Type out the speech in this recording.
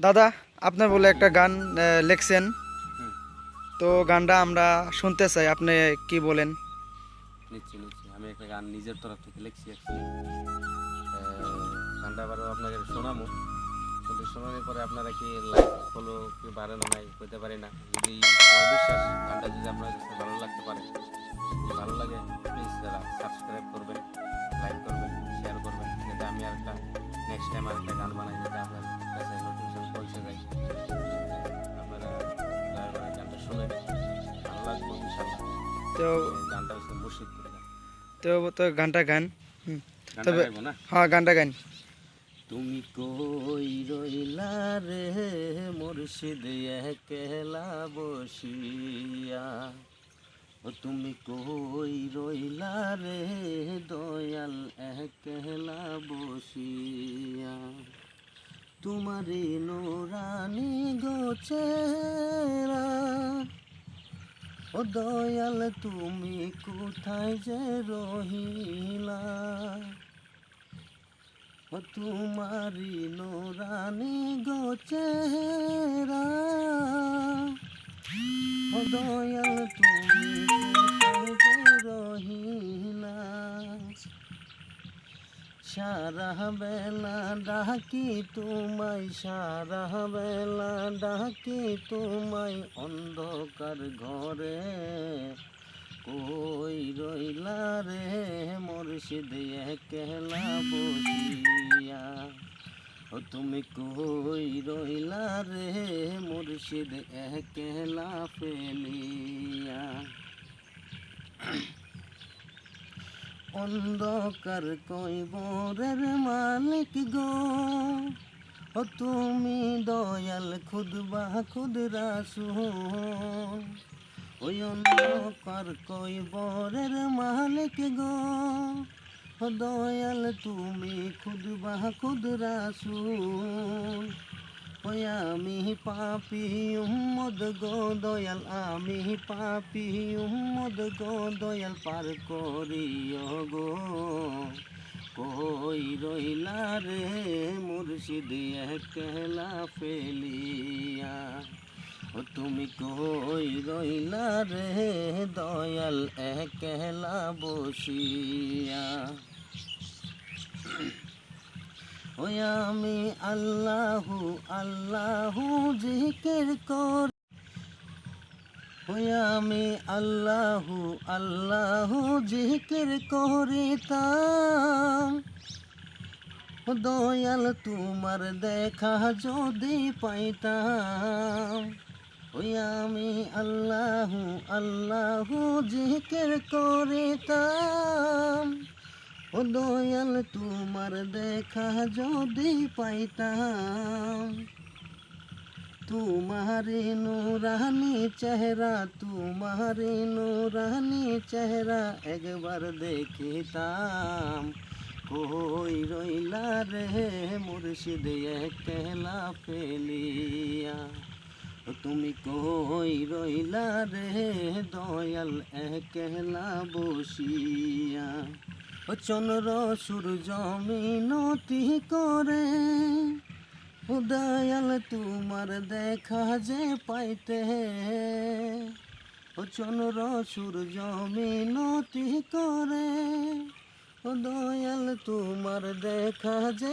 দাদা, আপনার বলে একটা গান লেখছেন, হুম। তো গানটা আমরা শুনতে চাই, আপনি কি বলেন? নিচ্ছি আমি একটা গান নিজের তরফ থেকে লিখছি অ্যাকচুয়ালি। গানটা আবারও আপনাকে শোনামো, কিন্তু শোনানোর পরে আপনারা কি লাইক ফলো কি বাড়ে না নাই হইতে পারে না। যদি আমার বিশ্বাস গানটা যদি আপনার কাছে ভালো লাগতে পারে, যদি ভালো লাগে প্লিজ যারা সাবস্ক্রাইব করবেন, লাইক করবেন, শেয়ার করবেন, যাতে আমি আর একটা নেক্সট টাইম আর একটা গান বানাই, যাতে আপনার কাছে নোটিফিকেশন পৌঁছে যায়। আপনারা দয়া করে গানটা শুনেন, ভালো লাগবে ইনশাল্লাহ। তো গানটা হচ্ছে মুর্শিদপুর গান। তো গানটা গান। হুম। গানটা তবে গাইবো না? হ্যাঁ, গানটা গান। তুমি কই রইলা রে মুর্শিদ একলা বসিয়া, ও তুমি কই রইলা রে দয়াল একলা বসিয়া, তোমারে নোরানি গোচেরা, ও দয়াল তুমি কোথায় যে রহিলা, ও তোমারি নোরানি গোচেরা, ও দয়াল তুমি কোথায় যে রহিলা, সারা বেলা ডাকি তোমায়, সারা বেলা ডাকি তোমায় অন্ধকার ঘরে, কই রইলা রে মুর্শিদ একলা বসিয়া, ও তুমি কই রইলা রে মুর্শিদ একলা ফেলিয়া, অন্ধকার কইবরের মালিক গো, ও তুমি দয়াল খুদবা খুদ রাসূল, ওই অন্ধকার কইবরের মালিক গো, ও দয়াল তুমি খুদবা খুদ রাসূল, ওই আমি পাপী উম্মদ গো দয়াল, আমি পাপী উম্মদ গো দয়াল, পার করিও গো, কই রইলা রে মুর্শিদ একলা ফেলিয়া, ও তুমি কই রইলা রে দয়াল একলা বসিয়া, ওই আমি আল্লাহু আল্লাহু জিকির করি, ওই আমি আল্লাহু আল্লাহু জিকির করিতাম, ও দয়াল তোমার দেখা যদি পাইতাম, ওই আমি আল্লাহু আল্লাহু জিকির করিতাম, ও দয়াল তোমার দেখা যদি পাইতাম, তোমারে নুরানি চেহারা, তোমারে নুরানি চেহারা একবার দেখিতাম, কই রইলা রে মুর্শিদ একলা ফেলিয়া, তুমি কই রইলা রে দয়াল একলা বসিয়া, ও চন্দ্র সূর্য মিনতি করে, ও দয়াল তোমার দেখা যে পাইতে, ও চন্দ্র সূর্য মিনতি করে, ও দয়াল তোমার দেখা যে